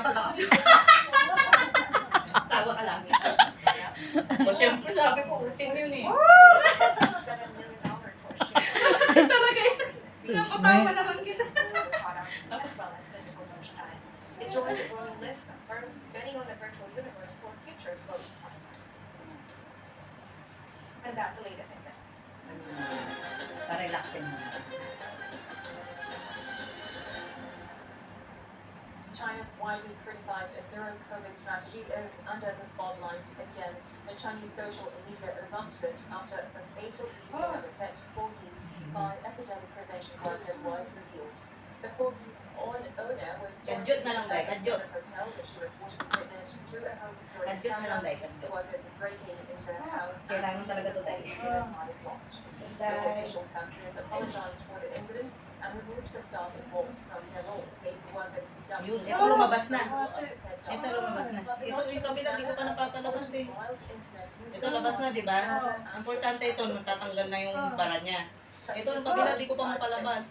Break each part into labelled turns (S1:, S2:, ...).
S1: napakalakas yun. Tawa ka lang. O siyempre, sabi ko, uting yun eh. Masakit talaga yun. Napatawa na lang kita.
S2: Enjoy the growing list of firms betting on the virtual universe for future growth prospects. And that's the latest in business.
S1: Pa-relaxin mo na.
S2: China's widely criticized zero-COVID strategy is under the spotlight again. The Chinese social media erupted after the fatal beating of a pet corgi by epidemic prevention workers was revealed. The corgi's owner was
S1: Kadyot na lang, Day. Kadyot.
S2: hotel, which she reportedly witnessed through a home security
S1: Kadyot na lang,
S2: camera.
S1: Day. Kadyot.
S2: Workers breaking into her house.
S1: Kailangan talaga to, Day.
S2: Local officials have since apologized for the incident and removed the staff involved from their roles, saying the workers
S1: Yun, ito lumabas na. Ito lumabas na. Ito yung kabila, di ko pa napapalabas eh. Ito labas na, di ba? Importante ito, matatanggal na yung bara niya. Ito yung kabila, di ko pa mapalabas.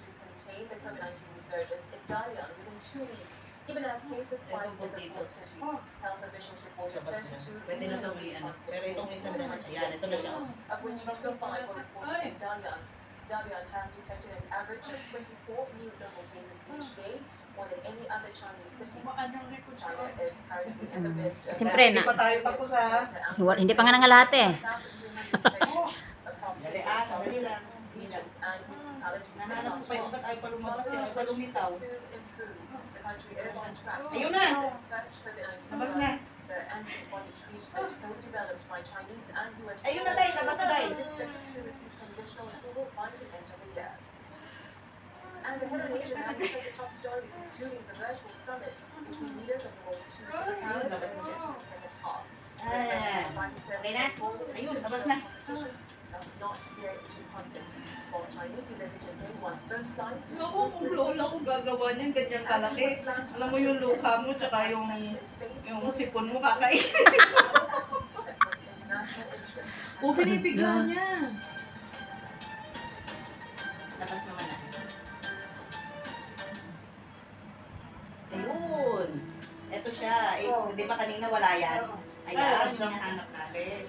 S2: Even as cases spiked in the
S1: dito.
S2: port city, health officials reported
S1: Labas na.
S2: 32
S1: Pwede na itong ano. Pero itong isang na, yan, ito na siya.
S2: of which 25 were reported in Dalian. Dalian has detected an average of 24 new local cases each day, more than any other Chinese city. China is currently in the midst of
S3: Siyempre na.
S1: Hindi pa tayo tapos ha.
S3: Hindi pa nga nangalat eh.
S1: Dali ah, dali lang. Nahanap ko pa yung ba't ayaw pa lumabas eh, ayaw pa lumitaw. Ayun na! Labas na! Ayun na tayo, labas na tayo!
S2: And ahead of Asia, now we take the top stories, including the virtual summit between leaders of the world's two superpowers that is scheduled in the second half.
S1: Okay na? Ayun, labas na!
S2: Does not appear to conflict. For Chinese leaders, it had once both sides to
S1: Ako, kung lola ko gagawa niyan, ganyan kalaki. Alam mo yung luha mo, tsaka yung sipon mo kakain. O, binibigla niya. Labas naman na. Ayun. Ito siya. Eh, di ba kanina wala yan? Ayan, yung hinahanap natin.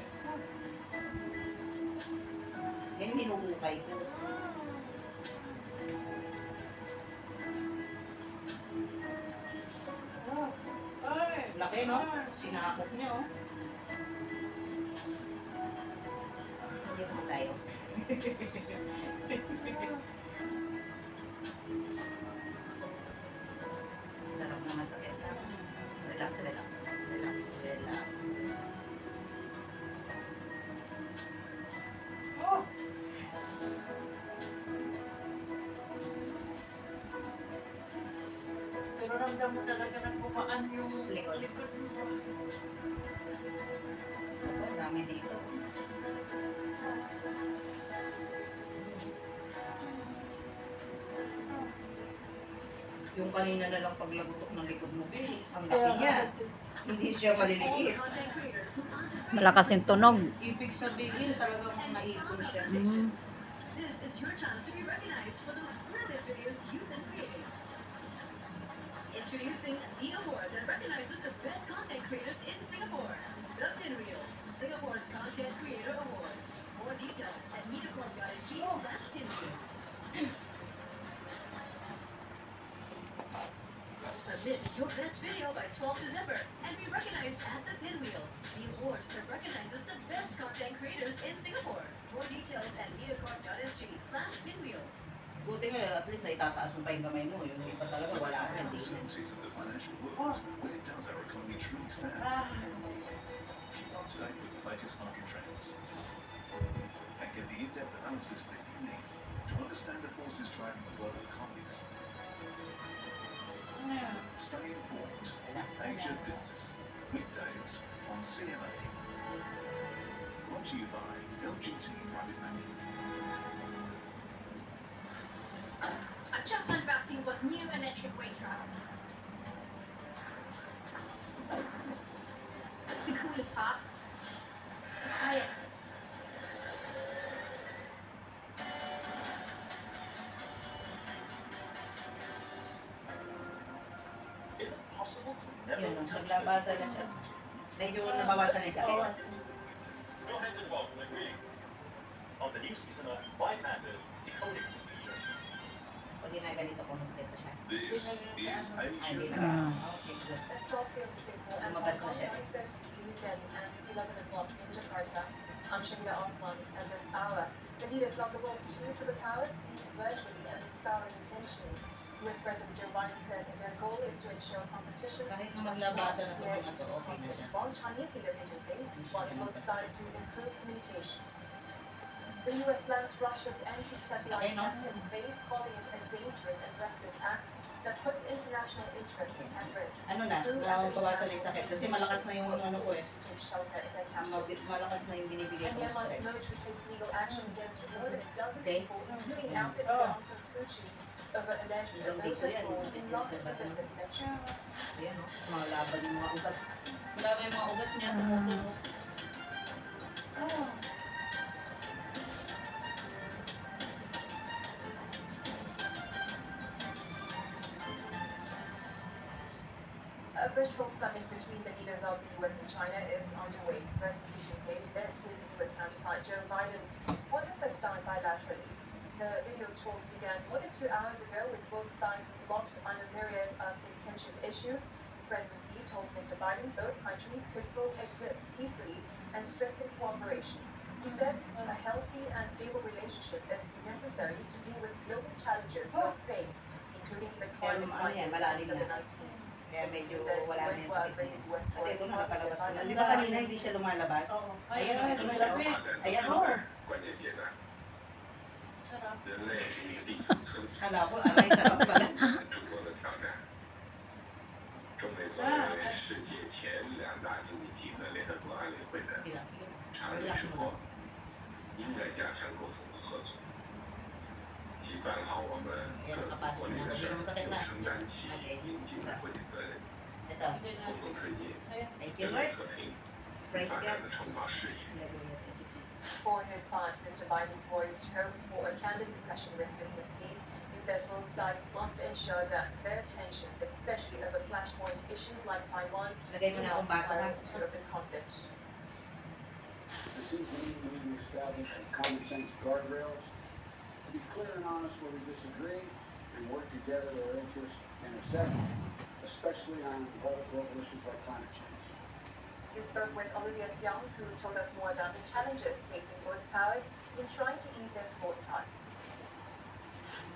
S1: Yan yung hinuhukay ko. Laki, no? Sinakop niya, oh. Hindi naman tayo. Sarap na masakit na. Relax, relax. Relax, relax.
S4: Pero ramdam mo talaga na kumaan yung likod mo.
S1: Ako, dami dito. Yung kanina na lang paglagutok ng likod mo, ang laki niya. Hindi siya maliliit.
S3: Malakas yung tunog.
S1: Ibig sabihin, talagang naipon siya.
S5: This is your chance to be recognized for those brilliant videos you've been creating. Introducing the award that recognizes the best content creators in Singapore. The Pinwheels, Singapore's Content Creator Awards. More details at mediacorp.sg/pinwheels. Submit your best video by 12 December and be recognized at the Pinwheels, the award that recognizes the best content creators in Singapore. More details at mediacorp.sg/pinwheels.
S1: Buti nga, at least naitataas mo pa yung kamay mo. Yung iba talaga, wala ka, hindi na.
S6: Uncertainties of the financial world, where does our economy truly stand? Keep up to date with the latest market trends and get the in-depth analysis that you need to understand the forces driving the global economies. Stay informed. Asia Business, weekdays on CMA. Brought to you by LGT Private Banking.
S5: I've just unboxing was new electric waste rods. The coolest part? Quiet.
S6: Is it possible
S1: Yun, no, naglabasan na siya. Medyo nabawasan na yung sakit.
S7: Your heads involved in agreeing of the new season of Five Matters Decoding Confusion.
S1: Pag ginaganito ko, masakit pa siya.
S6: This is
S1: Ay,
S6: Asia.
S1: hindi na.
S3: Ah.
S1: Okay, good.
S2: Let's talk here in Singapore and
S1: Lumabas na
S2: Hong Kong,
S1: siya.
S2: 9:30 in Delhi and 11 o'clock in Jakarta. I'm Shahida Othman at this hour. The leaders of the world's two superpowers meet virtually amid souring tensions. US President Joe Biden says their goal is to ensure competition
S1: Kahit na maglabasan na ito, mga to, okay na siya.
S2: while Chinese leaders intervene, wants both sides to improve communication. The US slams Russia's anti-satellite
S1: Okay, no?
S2: test in space, calling it a dangerous and reckless act that puts international interests at risk.
S1: Ano na, bawasan na yung sakit. Kasi malakas na yung ano ko eh.
S2: Take shelter in their capital.
S1: Malakas na yung binibigay
S2: And
S1: ko
S2: Myanmar's
S1: stress.
S2: military takes legal action against more than a dozen
S1: Okay.
S2: people, including ousted Aung San Suu Kyi, over alleged
S1: Hanggang dito yan,
S2: fraud
S1: sakit
S2: in
S1: yan
S2: loss
S1: sa
S2: of
S1: bato.
S2: the presidential.
S1: Ayan, no? Malaban yung mga ugat. Malaban yung mga ugat niya. Tumutulo.
S2: A virtual summit between the leaders of the US and China is underway. President Xi Jinping met his US counterpart Joe Biden for the first time bilaterally. The video talks began more than 2 hours ago with both sides locked on a myriad of contentious issues. President Xi told Mr. Biden both countries could coexist peacefully and strengthen cooperation. He said a healthy and stable relationship is necessary to deal with global challenges both face, including the climate crisis and COVID-19.
S1: Kaya medyo wala na yung sakit niya. Kasi ito na napalabas ko na. Di ba kanina hindi siya lumalabas? Ayan, ito na siya. Ayan, oh.
S6: 关键阶段，
S4: Sarap.
S6: 人类是一个地球村，
S1: Kala ko, aray, sarap pala.
S6: 中国的挑战。中美作为世界前2大经济体和联合国安理会的
S1: Ilang,
S6: 常任成员，应该加强沟通和合作，既办好我们各自国内的事儿，又承担起应尽的国际责任，
S1: Ito.
S6: 共同推进
S1: Thank you,
S6: 人
S1: Lord.
S6: 类和平与
S1: Praise
S6: 发
S1: God.
S6: 展的重大事业。
S1: Hallelujah. Thank you, Jesus.
S2: For his part, Mr. Biden voiced hopes for a candid discussion with Mr. Xi. He said both sides must ensure that their tensions, especially over flashpoint issues like Taiwan,
S1: Lagay mo
S2: do
S1: na
S2: not
S1: akong baso
S2: spiral
S1: ha.
S2: into open conflict.
S8: It seems to me we need to establish some common sense guardrails to be clear and honest where we disagree and work together our interests intersect, especially on global issues like climate change.
S2: He spoke with Olivia Xiong, who told us more about the challenges facing both powers in trying to ease their fraught ties.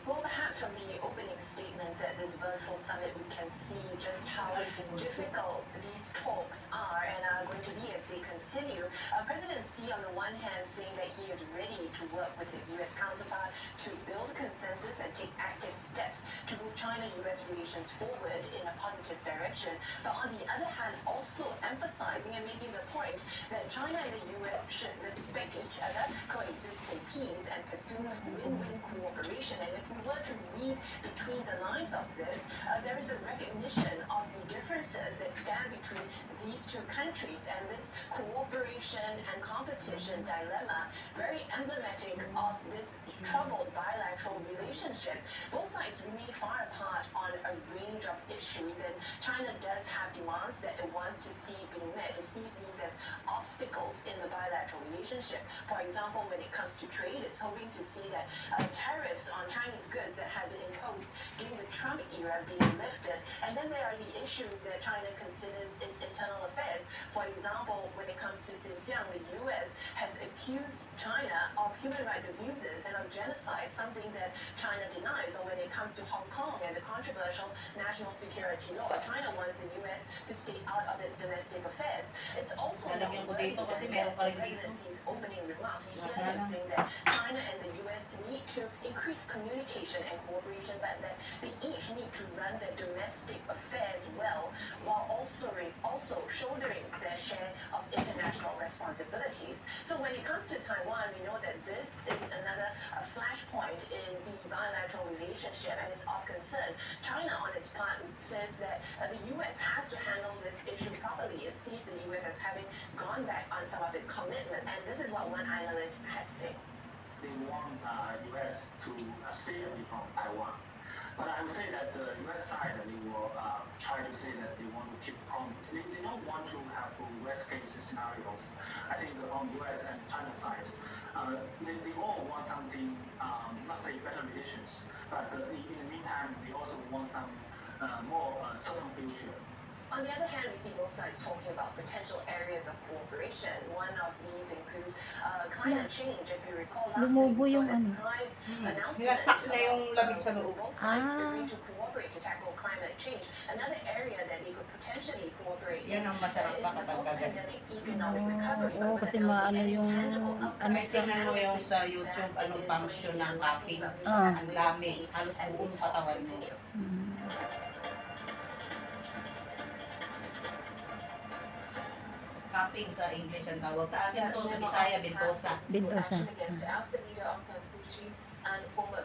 S5: Well, perhaps from the opening statements at this virtual summit, we can see just how difficult these talks are and are going to be as they continue. President Xi, on the one hand, saying that he is ready to work with his U.S. counterpart to build consensus and take active steps to move China-U.S. relations forward in a positive direction. But on the other hand, also emphasizing and making the point that China and the U.S. should respect each other, coexist in peace, and pursue win-win cooperation. And if we were to read between the lines of this, there is a recognition of the differences that stand between these two countries, and this cooperation and competition dilemma, very emblematic of this troubled bilateral relationship. Both sides remain far apart on a range of issues, and China does have demands that it wants to see being met. It sees these as obstacles in the bilateral relationship. For example, when it comes to trade, it's hoping to see that tariffs on Chinese goods that have been imposed during the Trump era being lifted. And then there are the issues that China considers its internal affairs. For example, when it comes to Xinjiang, the U.S. has accused China of human rights abuses and of genocide, something that China denies. Or when it comes to Hong Kong and the controversial national security law, China wants the U.S. to stay out of its domestic affairs. It's also
S1: Lalagyan ko
S2: noteworthy
S1: dito kasi
S2: that
S1: meron ka
S2: the
S1: rin dito.
S2: presidency's opening remarks, we hear
S1: Wala
S2: him
S1: na.
S2: saying that China and the U.S. need to increase communication and cooperation, but that they each need to run their domestic affairs well, while also shouldering their share of international responsibilities. So when it comes to Taiwan, we know that this is another flashpoint in the bilateral relationship and is of concern. China, on its part, says that the U.S. has to handle this issue properly. It sees the U.S. as having gone back on some of its commitments, and this is what one analyst had to say.
S8: They want U.S. to stay away from Taiwan. But I would say that the US side, they will try to say that they want to keep promise. They don't want to have worst case scenarios. I think on US and China side, they all want something, not say better relations, but in the meantime, they also want some more certain future.
S5: On the other hand, we see both sides talking about potential areas of cooperation. One of these includes climate change. If you recall, last week
S3: Lumubo
S5: we saw
S3: yung
S5: a
S3: ano.
S5: surprise announcement
S1: Nilasak na yung lamig sa loob.
S5: both sides
S3: Ah.
S5: agreed to cooperate to tackle climate change. Another area that they could potentially cooperate
S1: Yan ang masarap
S5: is
S1: pa
S5: the
S1: kapag kaganyan.
S5: post-pandemic economic recovery.
S3: Oo, kasi maano yung ano
S1: May tingnan mo yung sa YouTube, anong function ng cupping.
S3: Ah.
S1: Ang dami. Halos buong katawan mo.
S3: Mm.
S1: Cupping sa English ang tawag. Sa atin to, sa Bisaya, Ventosa.
S3: Ventosa.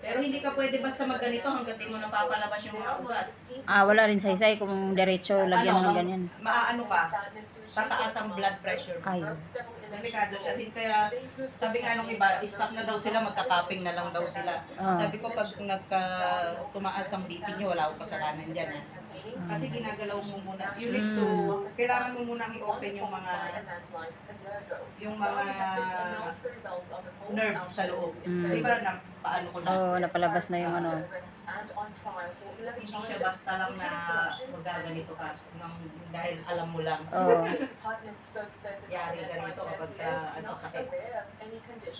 S1: Pero hindi ka pwede basta magganito hanggang di mo napapalabas yung mga ugat.
S3: Ah, wala rin saysay kung diretso lagyan mo ng ganyan.
S1: Maaano ka? Tataas ang blood pressure mo.
S3: Ayaw.
S1: Delikado siya. Kaya sabi nga nung iba, stop na daw sila, magka-cupping na lang daw sila.
S3: Ah.
S1: Sabi ko pag tumaas ang BP nyo, wala akong kasalanan dyan. Eh. Kasi ginagalaw mo muna. You need to, kailangan mo munang i-open yung mga nerve sa loob.
S3: Mm.
S1: Di ba na paano ko na?
S3: Oo, napalabas na yung ano.
S1: Hindi siya basta lang na magaganito ka dahil alam mo lang.
S3: Oo.
S1: Yari ka rito kapag ano, sakit.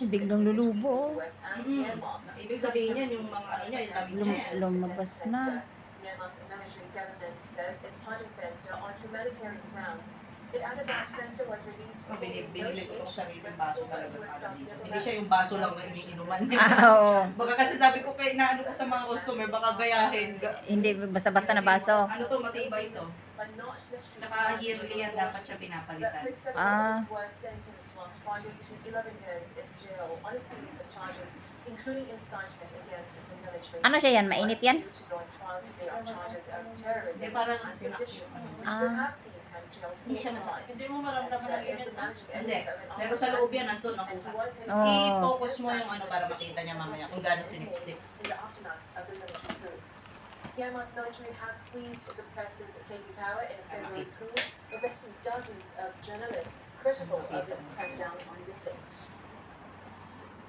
S3: Biglang lulubo.
S1: Ibig sabihin yan, yung mga ano niya, yung tabi niya yan.
S3: Lumabas na.
S2: Myanmar's military government says it parted Fenster on humanitarian grounds. It added that Fenster was released
S1: Oh,
S2: for
S1: binili ko itong sariling baso talaga para dito. Hindi
S2: negotiations.
S1: siya yung baso lang na iniinuman.
S3: Ah, oo.
S1: Baka kasi sabi ko kay inaano ko sa mga customer, baka gayahin.
S3: Hindi basta-basta na baso.
S1: Ano to, matibay to.
S2: But not mistreated.
S1: Tsaka yearly yan dapat siya pinapalitan.
S2: The Prick
S3: Ah.
S2: was sentenced last Friday to 11 years in jail on a series of charges, including incitement against the military.
S3: Ano siya yan? Mainit yan?
S2: To go on trial today on charges of terrorism
S1: Hindi, parang
S2: and
S1: sinak
S2: sedition,
S1: yung ano.
S2: which would have seen him jailed
S1: Hindi siya
S2: for
S1: masakit.
S4: Hindi mo maramdaman ang init na.
S1: Hindi. Pero sa loob yan, nandun nakuha.
S3: Oo.
S1: I-focus mo yung ano para makita niya mamaya kung gaano sinipsip.
S2: In the aftermath of the military coup. Myanmar's military has squeezed the press's taking power in a February coup, arresting dozens of journalists critical of its crackdown on dissent.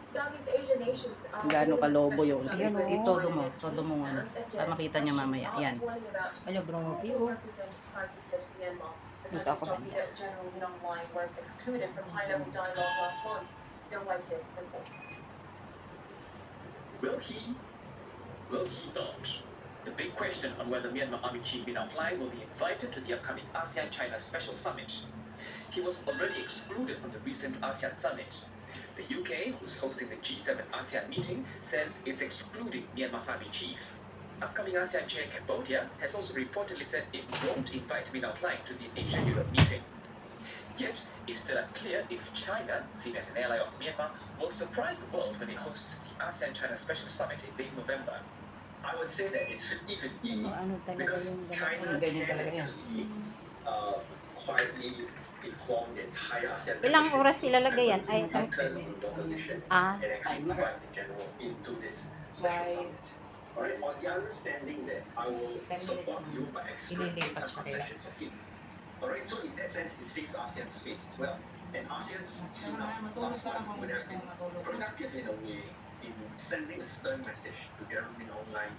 S2: Southeast Asian nations are
S1: Gaano kalobo yung
S3: Ayan, oo.
S1: ito mo, todo mo ano. Para makita niya mamaya. Yan.
S3: Hello, grabe. Oh. Dito ako lang.
S2: General Yong Lai was excluded from high-level dialogue last month. No one here reports.
S7: Will he? Will he not? The big question on whether Myanmar Army Chief Min Aung Hlaing will be invited to the upcoming ASEAN-China Special Summit. He was already excluded from the recent ASEAN Summit. The UK, who's hosting the G7 ASEAN meeting, says it's excluding Myanmar's Army Chief. Upcoming ASEAN chair Cambodia has also reportedly said it won't invite Min Aung Hlaing to the Asia-Europe meeting. Yet, it's still unclear if China, seen as an ally of Myanmar, will surprise the world when it hosts the ASEAN-China Special Summit in late November.
S6: I would say that it's 50-50
S3: Oh, ano talaga
S6: because
S3: yung
S6: China
S1: Ganyan talaga yan.
S6: actually quietly informed the entire ASEAN
S3: Ilang
S6: membership
S3: oras ilalagay yan? Ay,
S6: to turn on the opposition
S3: Ah.
S6: and actually invite the general into this special summit. Alright, on the understanding that I will
S1: 10 minutes
S6: support
S1: na.
S6: you by accepting
S1: Ililipat
S6: some
S1: siya
S6: concessions of him. Alright, so in that sense, it saves ASEAN space as well. And ASEAN stood out
S1: Matulog
S6: last
S1: ka lang
S6: month
S1: kung
S6: when
S1: gusto
S6: they're
S1: mo matulog.
S6: productive in a way in sending a stern message to General Min Aung Hlaing